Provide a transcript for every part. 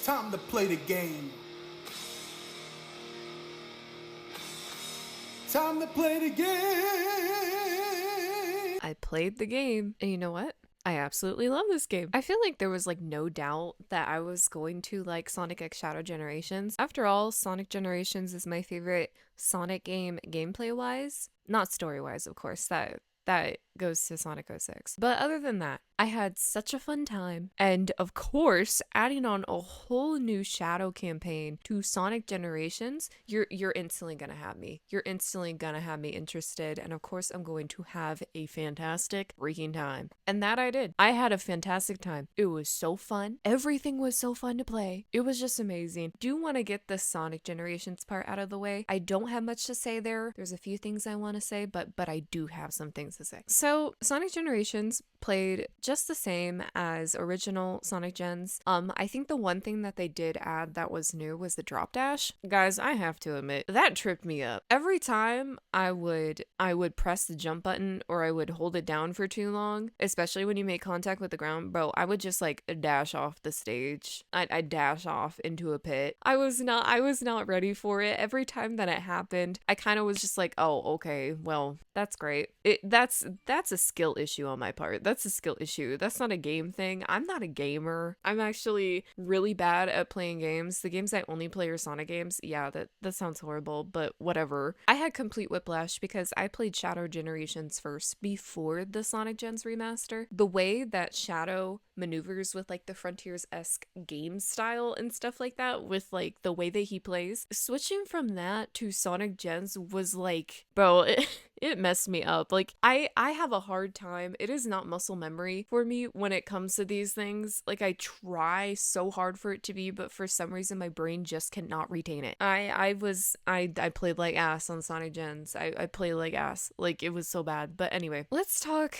Time to play the game. Time to play the game. I played the game, and you know what? I absolutely love this game. I feel like there was like no doubt that I was going to like Sonic X Shadow Generations. After all, Sonic Generations is my favorite Sonic game gameplay wise. Not story wise, of course. That goes to Sonic 06. But other than that, I had such a fun time. And of course, adding on a whole new Shadow campaign to Sonic Generations, you're instantly gonna have me. You're instantly gonna have me interested. And of course, I'm going to have a fantastic freaking time. And that I did. I had a fantastic time. It was so fun. Everything was so fun to play. It was just amazing. Do want to get the Sonic Generations part out of the way. I don't have much to say there. There's a few things I want to say, but I do have some things to say. So Sonic Generations played just the same as original Sonic Gens. I think the one thing that they did add that was new was the drop dash. Guys, I have to admit, that tripped me up. Every time I would press the jump button or I would hold it down for too long, especially when you make contact with the ground, bro, I would just like dash off the stage. I'd dash off into a pit. I was not ready for it. Every time that it happened, I kind of was just like, oh, okay, well, that's great. That's a skill issue on my part. That's a skill issue. That's not a game thing. I'm not a gamer. I'm actually really bad at playing games. The games I only play are Sonic games. Yeah, that sounds horrible, but whatever. I had complete whiplash because I played Shadow Generations first before the Sonic Gens remaster. The way that Shadow maneuvers with like the Frontiers-esque game style and stuff like that, with like the way that he plays, switching from that to Sonic Gens was like, bro, it messed me up. Like I have a hard time. It is not muscle memory for me when it comes to these things. Like I try so hard for it to be, but for some reason my brain just cannot retain it. I played like ass on Sonic Gens. I played like ass. Like it was so bad. But anyway, let's talk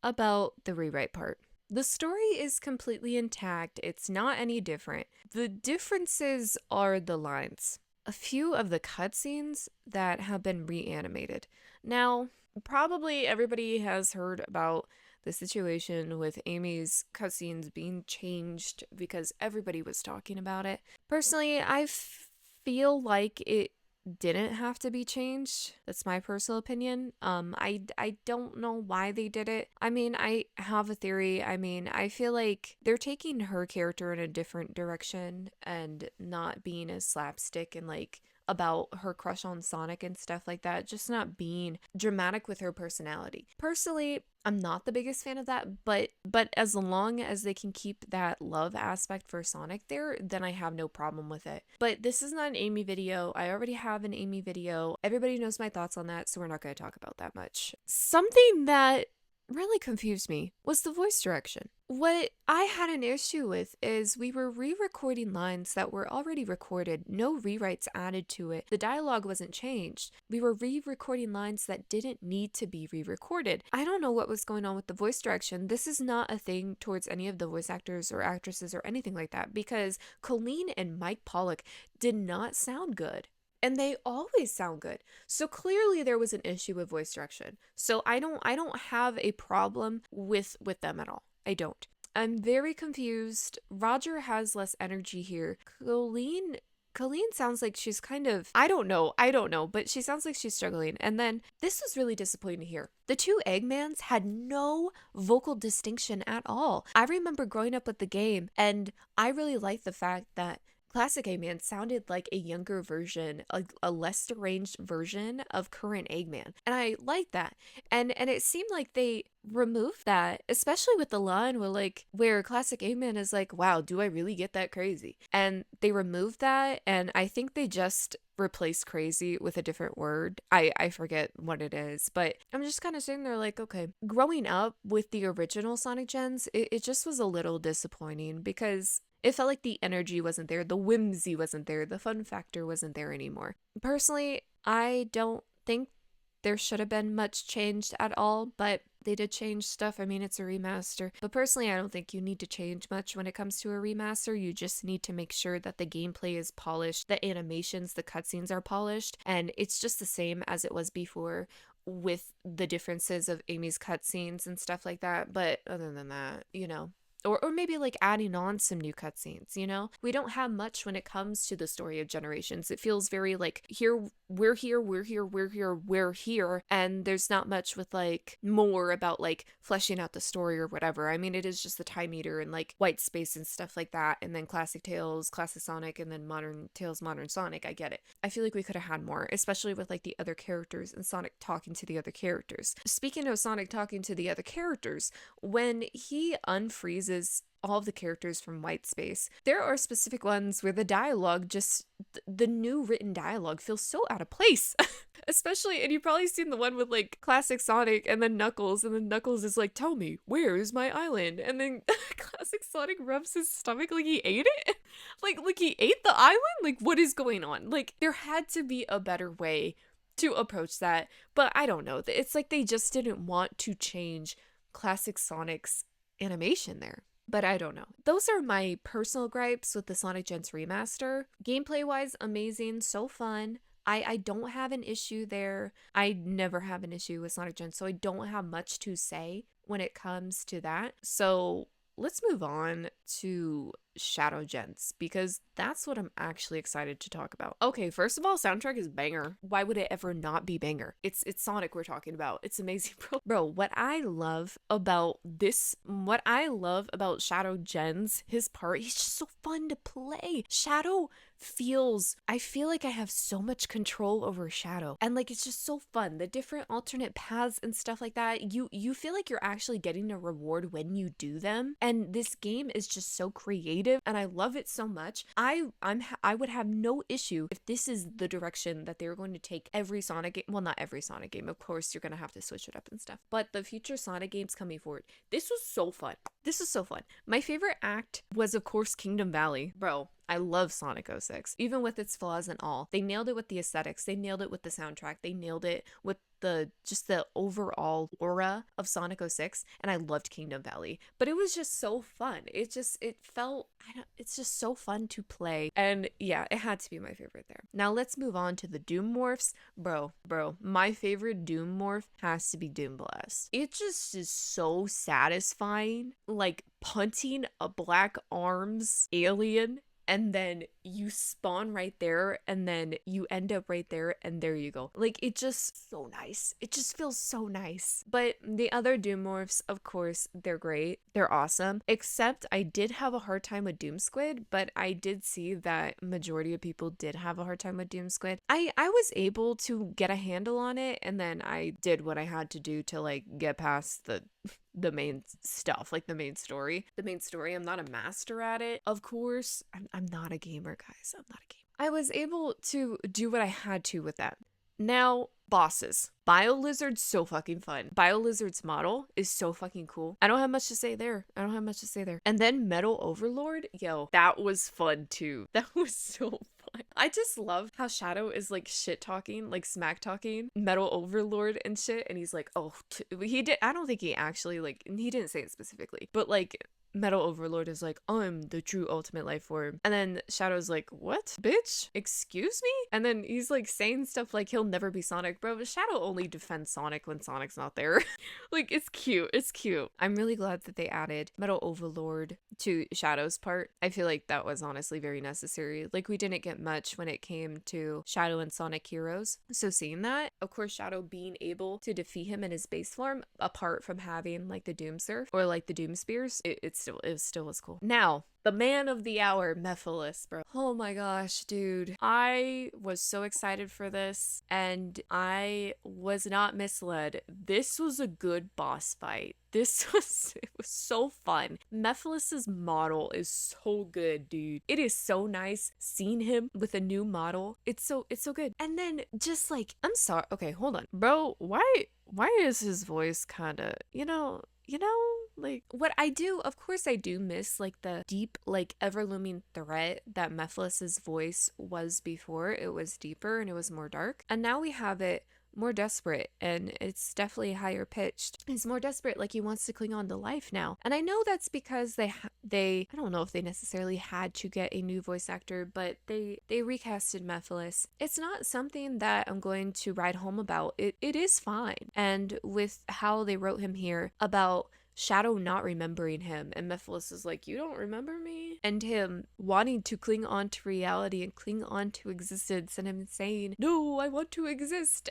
about the rewrite part. The story is completely intact. It's not any different. The differences are the lines. A few of the cutscenes that have been reanimated. Now, probably everybody has heard about the situation with Amy's cutscenes being changed because everybody was talking about it. Personally, I feel like it didn't have to be changed. That's my personal opinion. I don't know why they did it. I mean, I have a theory. I mean, I feel like they're taking her character in a different direction and not being as slapstick and like about her crush on Sonic and stuff like that, just not being dramatic with her personality. Personally, I'm not the biggest fan of that, but as long as they can keep that love aspect for Sonic there, then I have no problem with it. But this is not an Amy video. I already have an Amy video. Everybody knows my thoughts on that, so we're not going to talk about that much. Something that really confused me was the voice direction. What I had an issue with is we were re-recording lines that were already recorded, no rewrites added to it. The dialogue wasn't changed. We were re-recording lines that didn't need to be re-recorded. I don't know what was going on with the voice direction. This is not a thing towards any of the voice actors or actresses or anything like that, because Colleen and Mike Pollock did not sound good. And they always sound good. So clearly there was an issue with voice direction. So I don't have a problem with them at all. I don't. I'm very confused. Roger has less energy here. Colleen sounds like she's kind of, I don't know, but she sounds like she's struggling. And then this was really disappointing to hear. The two Eggmans had no vocal distinction at all. I remember growing up with the game, and I really liked the fact that Classic Eggman sounded like a younger version, a less deranged version of current Eggman. And I liked that. And it seemed like they removed that, especially with the line where Classic Eggman is like, wow, do I really get that crazy? And they removed that, and I think they just replaced crazy with a different word. I forget what it is, but I'm just kind of sitting there like, okay. Growing up with the original Sonic Gens, it just was a little disappointing because it felt like the energy wasn't there, the whimsy wasn't there, the fun factor wasn't there anymore. Personally, I don't think there should have been much changed at all, but they did change stuff. I mean, it's a remaster. But personally, I don't think you need to change much when it comes to a remaster. You just need to make sure that the gameplay is polished, the animations, the cutscenes are polished, and it's just the same as it was before, with the differences of Amy's cutscenes and stuff like that. But other than that, or maybe like adding on some new cutscenes, you know? We don't have much when it comes to the story of Generations. It feels very like we're here, we're here, and there's not much with like more about like fleshing out the story or whatever. I mean, it is just the time meter and like white space and stuff like that, and then classic Tales, classic Sonic, and then modern Tales, modern Sonic. I get it. I feel like we could have had more, especially with like the other characters and Sonic talking to the other characters. Speaking of Sonic talking to the other characters, when he unfreezes all of the characters from white space, there are specific ones where the dialogue just the new written dialogue feels so out of place. Especially, and you've probably seen the one with like classic Sonic and then Knuckles is like, tell me, where is my island? And then classic Sonic rubs his stomach like he ate it. like he ate the island? Like, what is going on? Like, there had to be a better way to approach that, but I don't know. It's like they just didn't want to change classic Sonic's animation there. But I don't know. Those are my personal gripes with the Sonic Gens remaster. Gameplay wise, amazing, so fun. I don't have an issue there. I never have an issue with Sonic Gens, so I don't have much to say when it comes to that. So let's move on to Shadow Gens, because that's what I'm actually excited to talk about. Okay, first of all, soundtrack is banger. Why would it ever not be banger? It's Sonic we're talking about. It's amazing, bro. Bro, what I love about Shadow Gens, his part, he's just so fun to play. I feel like I have so much control over Shadow, and like it's just so fun. The different alternate paths and stuff like that, you feel like you're actually getting a reward when you do them, and this game is just so creative and I love it so much. I would have no issue if this is the direction that they were going to take every Sonic game. Well, not every Sonic game, of course you're gonna have to switch it up and stuff, but the future Sonic games coming forward. This was so fun. My favorite act was of course Kingdom Valley. Bro, I love Sonic 06, even with its flaws and all. They nailed it with the aesthetics. They nailed it with the soundtrack. They nailed it with the overall aura of Sonic 06, and I loved Kingdom Valley. But it was just so fun. It's just so fun to play. And yeah, it had to be my favorite there. Now let's move on to the Doom morphs. Bro, my favorite Doom morph has to be Doom Blast. It just is so satisfying, like punting a Black Arms alien, and then you spawn right there, and then you end up right there, and there you go. Like, it just so nice. It just feels so nice. But the other Doom morphs, of course, they're great. They're awesome. Except I did have a hard time with Doom Squid, but I did see that majority of people did have a hard time with Doom Squid. I was able to get a handle on it, and then I did what I had to do to like get past the main stuff, like the main story. I'm not a master at it, of course. I'm not a gamer, guys. I'm not a gamer. I was able to do what I had to with that. Now, bosses. BioLizard's so fucking fun. BioLizard's model is so fucking cool. I don't have much to say there. And then Metal Overlord, yo, that was fun too. That was so fun. I just love how Shadow is like shit talking, like smack talking Metal Overlord and shit, and he's like, oh, I don't think he actually, like, he didn't say it specifically, but like, Metal Overlord is like, I'm the true ultimate life form. And then Shadow's like, what? Bitch? Excuse me? And then he's like saying stuff like he'll never be Sonic. Bro, Shadow only defends Sonic when Sonic's not there. Like, it's cute. I'm really glad that they added Metal Overlord to Shadow's part. I feel like that was honestly very necessary. Like, we didn't get much when it came to Shadow and Sonic Heroes. So seeing that, of course, Shadow being able to defeat him in his base form, apart from having like the Doom Surf or like the Doom Spears, it still was cool. Now, the man of the hour, Mephiles, bro. Oh my gosh, dude. I was so excited for this, and I was not misled. This was a good boss fight. It was so fun. Mephiles' model is so good, dude. It is so nice seeing him with a new model. It's so good. And then just like, I'm sorry. Okay, hold on. Bro, why is his voice kind of, like, what I do, of course I do miss like the deep, like ever-looming threat that Mephiles' voice was before. It was deeper and it was more dark. And now we have it more desperate, and it's definitely higher pitched. He's more desperate, like he wants to cling on to life now. And I know that's because they I don't know if they necessarily had to get a new voice actor, but they recasted Mephiles. It's not something that I'm going to write home about. It is fine. And with how they wrote him here about Shadow not remembering him, and Mephiles is like, you don't remember me? And him wanting to cling on to reality and cling on to existence, and him saying, no, I want to exist.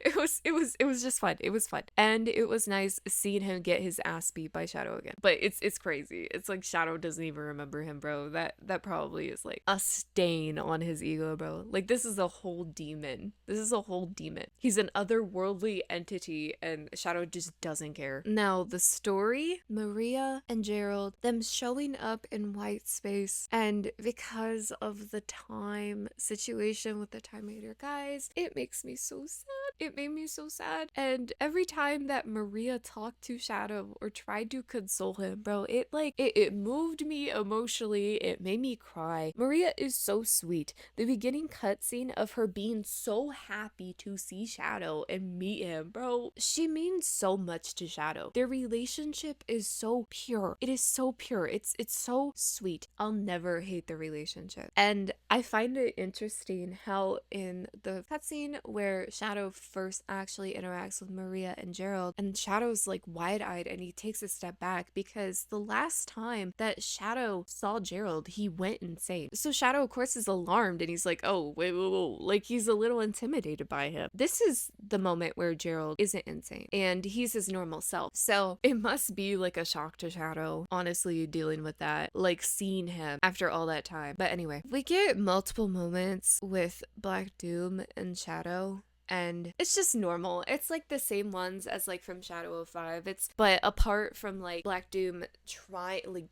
It was just fun. It was fun. And it was nice seeing him get his ass beat by Shadow again. But it's crazy. It's like Shadow doesn't even remember him, bro. That probably is like a stain on his ego, bro. Like, this is a whole demon. This is a whole demon. He's an otherworldly entity, and Shadow just doesn't care. Now, the story, Maria and Gerald, them showing up in white space, and because of the time situation with the Time Eater guys, it makes me so sad. It made me so sad. And every time that Maria talked to Shadow or tried to console him, bro, it moved me emotionally. It made me cry. Maria is so sweet. The beginning cutscene of her being so happy to see Shadow and meet him, bro, she means so much to Shadow. Their relationship is so pure. It is so pure. It's so sweet. I'll never hate the relationship. And I find it interesting how in the cutscene where Shadow first actually interacts with Maria and Gerald, and Shadow's like wide-eyed and he takes a step back because the last time that Shadow saw Gerald, he went insane. So Shadow, of course, is alarmed and he's like, oh, wait, like he's a little intimidated by him. This is the moment where Gerald isn't insane and he's his normal self. So it must be like a shock to Shadow, honestly, dealing with that, like seeing him after all that time. But anyway, we get multiple moments with Black Doom and Shadow, and it's just normal. It's like the same ones as like from Shadow of 5. But apart from like Black Doom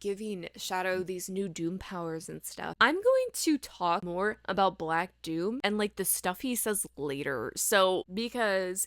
giving Shadow these new Doom powers and stuff, I'm going to talk more about Black Doom and like the stuff he says later. So because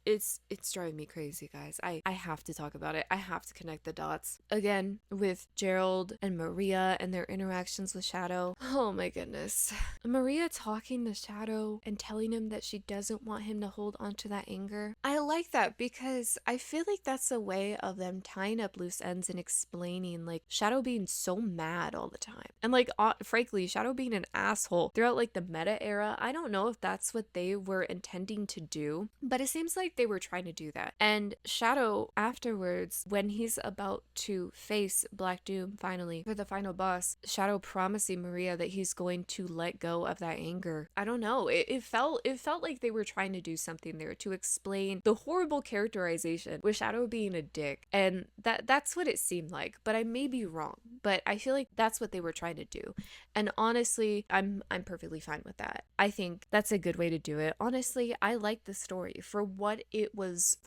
it's driving me crazy, guys. I have to talk about it. I have to connect the dots. Again, with Gerald and Maria and their interactions with Shadow. Oh my goodness. Maria talking to Shadow and telling him that she doesn't want him to hold on to that anger. I like that because I feel like that's a way of them tying up loose ends and explaining like Shadow being so mad all the time. And like, frankly, Shadow being an asshole throughout like the meta era. I don't know if that's what they were intending to do, but it seems like they were trying to do that. And Shadow afterwards, when he's about to face Black Doom finally for the final boss, Shadow promising Maria that he's going to let go of that anger. I don't know. It felt like they were trying to do something there to explain the horrible characterization with Shadow being a dick. And that's what it seemed like. But I may be wrong. But I feel like that's what they were trying to do. And honestly, I'm perfectly fine with that. I think that's a good way to do it. Honestly, I like the story for what it was,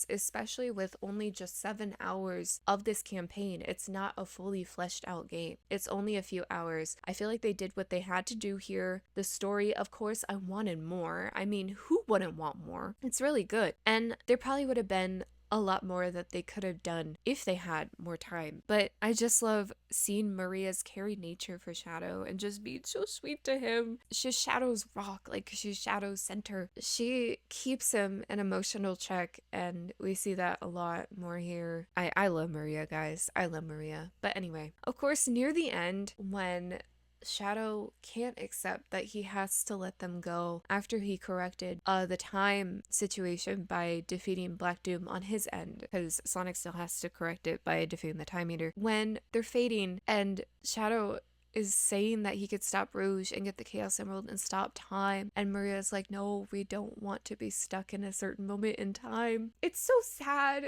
especially with only just 7 hours of this campaign. It's not a fully fleshed out game. It's only a few hours. I feel like they did what they had to do here. The story, of course, I wanted more. I mean, who wouldn't want more? It's really good. And there probably would have been a lot more that they could have done if they had more time. But I just love seeing Maria's caring nature for Shadow and just being so sweet to him. She's Shadow's rock, like she's Shadow's center. She keeps him an emotional check, and we see that a lot more here. I love Maria, guys. I love Maria. But anyway, of course, near the end, when Shadow can't accept that he has to let them go after he corrected the time situation by defeating Black Doom on his end, because Sonic still has to correct it by defeating the Time Eater. When they're fading and Shadow is saying that he could stop Rouge and get the Chaos Emerald and stop time, and Maria's like, no, we don't want to be stuck in a certain moment in time. It's so sad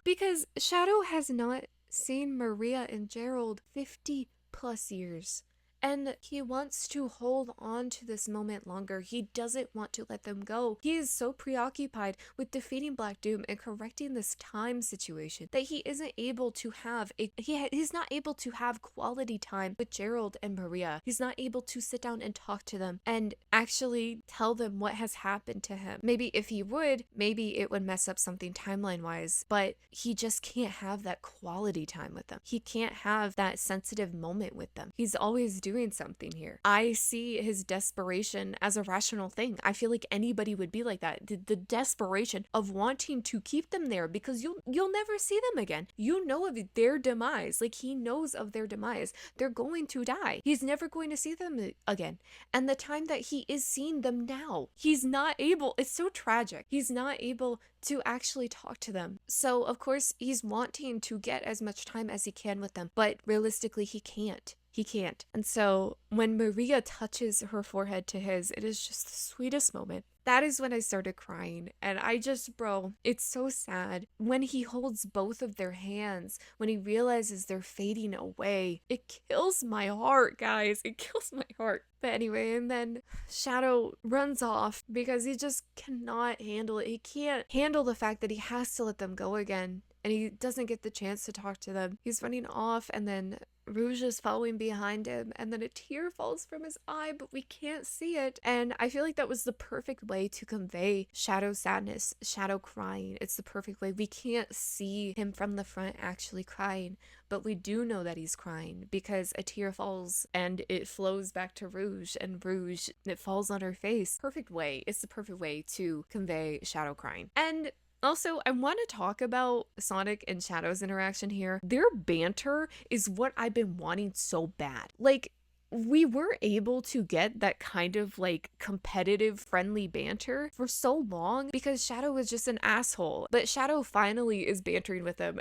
because Shadow has not seen Maria and Gerald 50 plus years. And he wants to hold on to this moment longer. He doesn't want to let them go. He is so preoccupied with defeating Black Doom and correcting this time situation that he isn't able to have he's not able to have quality time with Gerald and Maria. He's not able to sit down and talk to them and actually tell them what has happened to him. Maybe if he would, maybe it would mess up something timeline wise, but he just can't have that quality time with them. He can't have that sensitive moment with them. He's always doing doing something here. I see his desperation as a rational thing. I feel like anybody would be like that. The desperation of wanting to keep them there because you'll never see them again. You know of their demise. Like, he knows of their demise. They're going to die. He's never going to see them again. And the time that he is seeing them now, he's not able. It's so tragic. He's not able to actually talk to them. So of course he's wanting to get as much time as he can with them, but realistically he can't. He can't. And so when Maria touches her forehead to his, it is just the sweetest moment. That is when I started crying. And I just, bro, it's so sad. When he holds both of their hands, when he realizes they're fading away, it kills my heart, guys. It kills my heart. But anyway, and then Shadow runs off because he just cannot handle it. He can't handle the fact that he has to let them go again. And he doesn't get the chance to talk to them. He's running off, and then Rouge is following behind him, and then a tear falls from his eye, but we can't see it. And I feel like that was the perfect way to convey Shadow's sadness, Shadow crying. It's the perfect way. We can't see him from the front actually crying, but we do know that he's crying because a tear falls and it flows back to Rouge, and Rouge, it falls on her face. Perfect way. It's the perfect way to convey Shadow crying. And also, I want to talk about Sonic and Shadow's interaction here. Their banter is what I've been wanting so bad. Like, we were able to get that kind of like competitive friendly banter for so long because Shadow was just an asshole, but Shadow finally is bantering with him.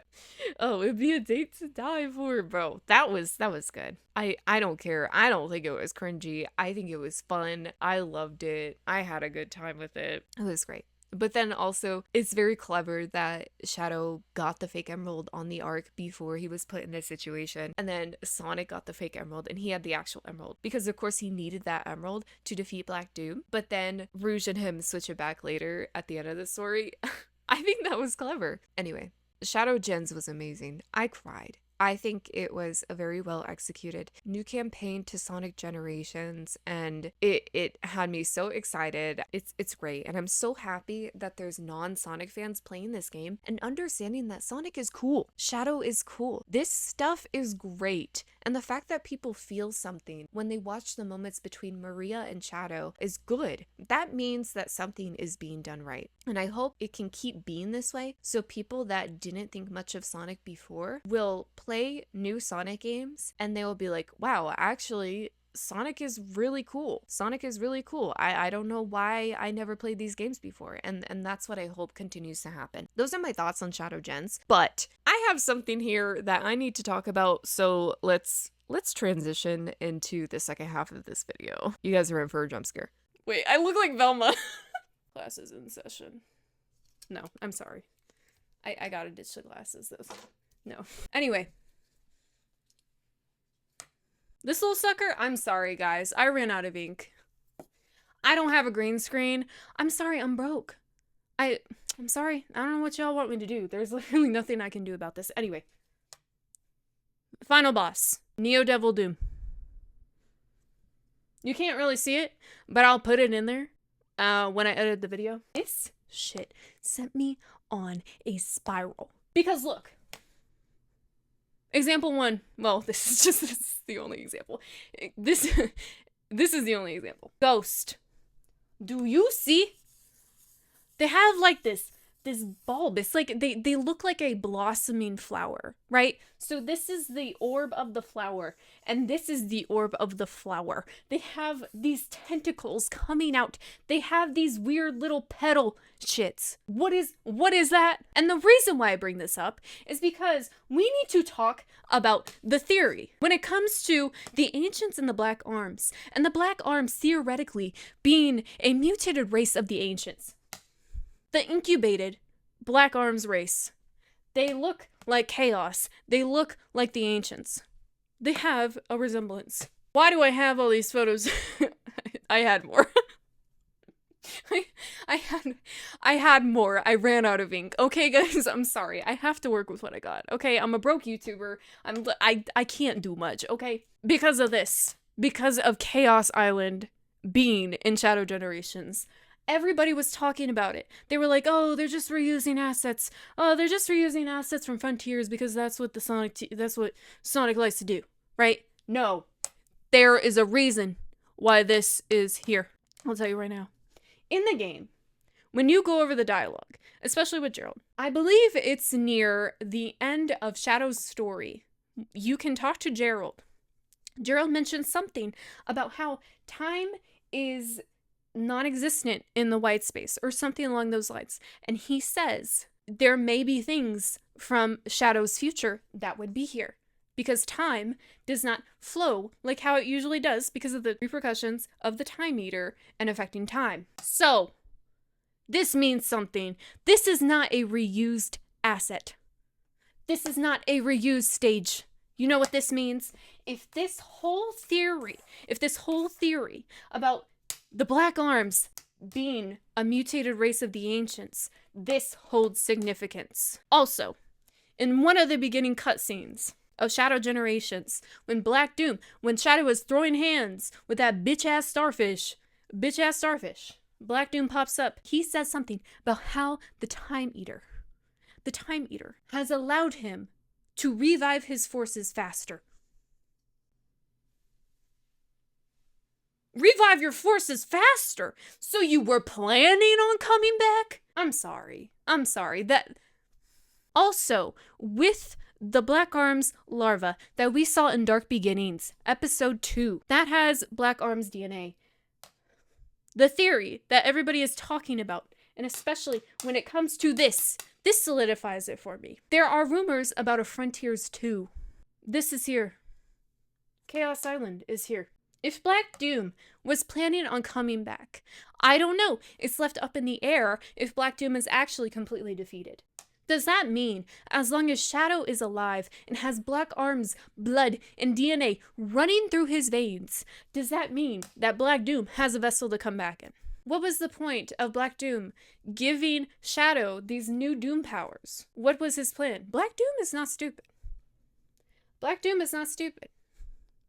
Oh, it'd be a date to die for, bro. That was good. I don't care. I don't think it was cringy. I think it was fun. I loved it. I had a good time with it. It was great. But then also, it's very clever that Shadow got the fake emerald on the Ark before he was put in this situation. And then Sonic got the fake emerald and he had the actual emerald. Because of course he needed that emerald to defeat Black Doom. But then Rouge and him switch it back later at the end of the story. I think that was clever. Anyway, Shadow Gens was amazing. I cried. I think it was a very well executed new campaign to Sonic Generations, and it had me so excited. It's great, and I'm so happy that there's non-Sonic fans playing this game and understanding that Sonic is cool. Shadow is cool. This stuff is great, and the fact that people feel something when they watch the moments between Maria and Shadow is good. That means that something is being done right, and I hope it can keep being this way so people that didn't think much of Sonic before will play new Sonic games and they will be like, wow, actually Sonic is really cool. Sonic is really cool. I don't know why I never played these games before, and that's what I hope continues to happen. Those are my thoughts on Shadow Gens, but I have something here that I need to talk about, so let's transition into the second half of this video. You guys are in for a jump scare. Wait, I look like Velma. Class is in session. No, I'm sorry. I gotta ditch the glasses though. No. Anyway. This little sucker, I'm sorry guys. I ran out of ink. I don't have a green screen. I'm sorry, I'm broke. I'm sorry. I don't know what y'all want me to do. There's literally nothing I can do about this. Anyway. Final boss. Neo Devil Doom. You can't really see it, but I'll put it in there when I edit the video. This shit sent me on a spiral. Because look. Example 1. Well, this is the only example. This is the only example. Ghost. Do you see? They have like this bulb. It's like they look like a blossoming flower, right? So this is the orb of the flower, and this is the orb of the flower. They have these tentacles coming out. They have these weird little petal shits. What is that? And the reason why I bring this up is because we need to talk about the theory when it comes to the ancients and the Black Arms, and the Black Arms theoretically being a mutated race of the ancients. The incubated Black Arms race. They look like chaos. They look like the ancients. They have a resemblance. Why do I have all these photos? I had more. I had more. I ran out of ink. Okay, guys, I'm sorry. I have to work with what I got. Okay, I'm a broke YouTuber. I can't do much, okay? Because of this. Because of Chaos Island being in Shadow Generations. Everybody was talking about it. They were like, oh, they're just reusing assets. Oh, they're just reusing assets from Frontiers because that's what Sonic likes to do, right? No. There is a reason why this is here. I'll tell you right now. In the game, when you go over the dialogue, especially with Gerald, I believe it's near the end of Shadow's story. You can talk to Gerald. Gerald mentions something about how time is non-existent in the white space or something along those lines. And he says there may be things from Shadow's future that would be here because time does not flow like how it usually does because of the repercussions of the Time Eater and affecting time. So, this means something. This is not a reused asset. This is not a reused stage. You know what this means? If this whole theory about the Black Arms being a mutated race of the ancients, this holds significance. Also, in one of the beginning cutscenes of Shadow Generations, when Shadow was throwing hands with that bitch-ass starfish, Black Doom pops up. He says something about how the Time Eater has allowed him to revive his forces faster. Revive your forces faster? So you were planning on coming back? I'm sorry. That also, with the Black Arms larva that we saw in Dark Beginnings, episode 2, that has Black Arms DNA. The theory that everybody is talking about, and especially when it comes to this solidifies it for me. There are rumors about a Frontiers 2. This is here. Chaos Island is here. If Black Doom was planning on coming back, I don't know. It's left up in the air if Black Doom is actually completely defeated. Does that mean, as long as Shadow is alive and has Black Arms, blood, and DNA running through his veins, does that mean that Black Doom has a vessel to come back in? What was the point of Black Doom giving Shadow these new Doom powers? What was his plan? Black Doom is not stupid.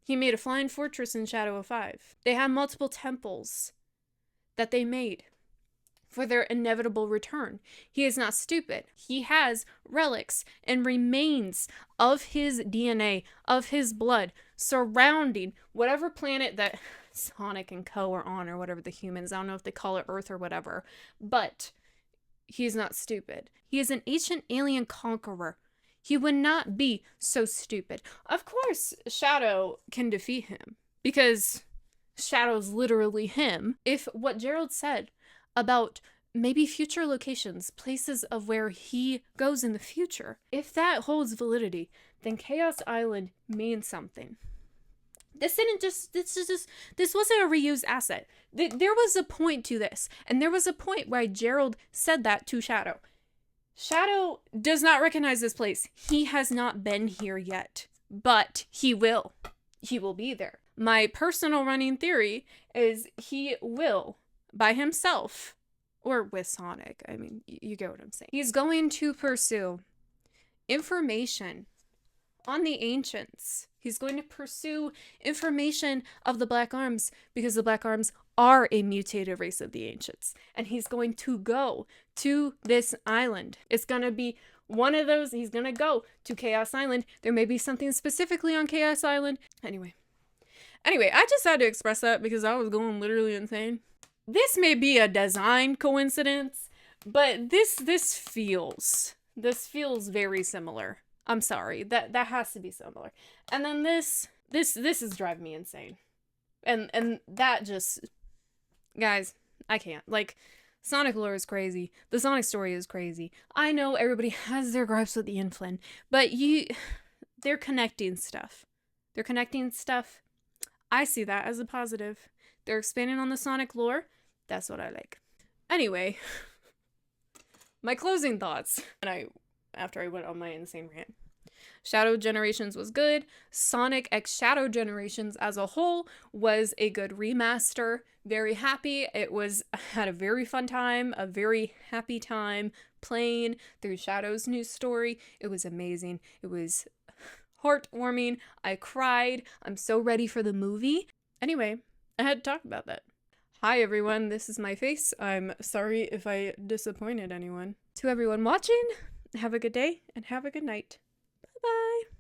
He made a flying fortress in Shadow of 5. They have multiple temples that they made for their inevitable return. He is not stupid. He has relics and remains of his DNA, of his blood, surrounding whatever planet that Sonic and Co. are on, or whatever the humans, I don't know if they call it Earth or whatever, but he's not stupid. He is an ancient alien conqueror. He would not be so stupid. Of course, Shadow can defeat him, because Shadow's literally him. If what Gerald said about maybe future locations, places of where he goes in the future, if that holds validity, then Chaos Island means something. This wasn't a reused asset. There was a point to this, and there was a point where Gerald said that to Shadow. Shadow does not recognize this place. He has not been here yet, but he will. He will be there. My personal running theory is he will, by himself, or with Sonic. I mean, you get what I'm saying. He's going to pursue information on the ancients. He's going to pursue information of the Black Arms because the Black Arms are a mutated race of the ancients. And he's going to go to this island. It's going to be one of those. He's going to go to Chaos Island. There may be something specifically on Chaos Island. Anyway, I just had to express that because I was going literally insane. This may be a design coincidence, but this feels very similar. I'm sorry, that has to be similar. And then this is driving me insane. And that just, guys, I can't. Like, Sonic lore is crazy. The Sonic story is crazy. I know everybody has their gripes with Ian Flynn, but they're connecting stuff. I see that as a positive. They're expanding on the Sonic lore. That's what I like. Anyway, my closing thoughts. After I went on my insane rant. Shadow Generations was good. Sonic X Shadow Generations as a whole was a good remaster. Very happy. Had a very fun time, a very happy time playing through Shadow's new story. It was amazing. It was heartwarming. I cried. I'm so ready for the movie. Anyway, I had to talk about that. Hi everyone, this is my face. I'm sorry if I disappointed anyone. To everyone watching, have a good day and have a good night. Bye-bye.